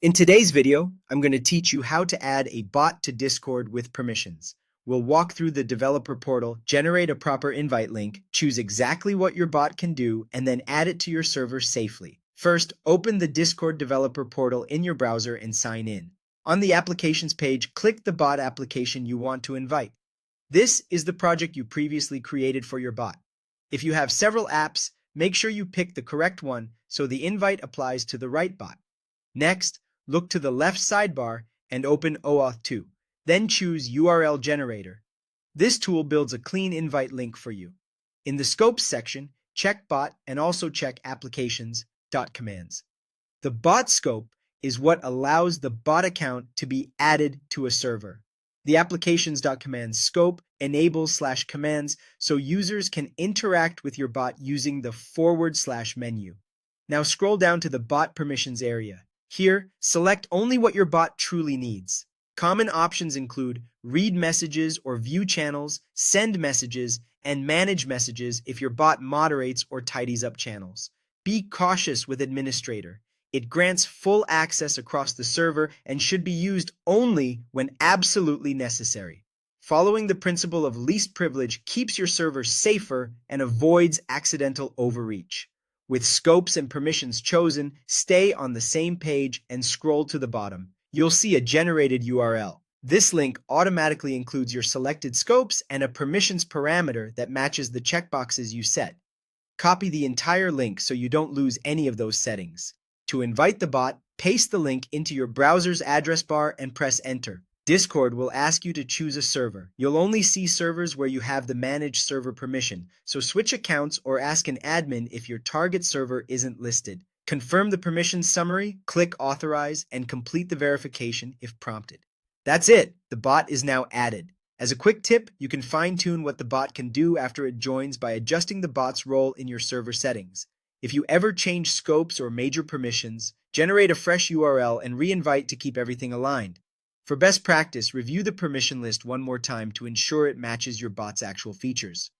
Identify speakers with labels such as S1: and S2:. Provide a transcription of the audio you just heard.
S1: In today's video, I'm going to teach you how to add a bot to Discord with permissions. We'll walk through the developer portal, generate a proper invite link, choose exactly what your bot can do, and then add it to your server safely. First, open the Discord developer portal in your browser and sign in. On the applications page, click the bot application you want to invite. This is the project you previously created for your bot. If you have several apps, make sure you pick the correct one so the invite applies to the right bot. Next, look to the left sidebar and open OAuth 2. Then choose URL Generator. This tool builds a clean invite link for you. In the Scopes section, check Bot and also check Applications.commands. The bot scope is what allows the bot account to be added to a server. The Applications.commands scope enables/commands so users can interact with your bot using the / menu. Now scroll down to the bot permissions area. Here, select only what your bot truly needs. Common options include read messages or view channels, send messages, and manage messages if your bot moderates or tidies up channels. Be cautious with Administrator. It grants full access across the server and should be used only when absolutely necessary. Following the principle of least privilege keeps your server safer and avoids accidental overreach. With scopes and permissions chosen, stay on the same page and scroll to the bottom. You'll see a generated URL. This link automatically includes your selected scopes and a permissions parameter that matches the checkboxes you set. Copy the entire link so you don't lose any of those settings. To invite the bot, paste the link into your browser's address bar and press enter. Discord will ask you to choose a server. You'll only see servers where you have the managed server permission, so switch accounts or ask an admin if your target server isn't listed. Confirm the permissions summary, click authorize, and complete the verification if prompted. That's it. The bot is now added. As a quick tip, you can fine-tune what the bot can do after it joins by adjusting the bot's role in your server settings. If you ever change scopes or major permissions, generate a fresh URL and re-invite to keep everything aligned. For best practice, review the permission list one more time to ensure it matches your bot's actual features.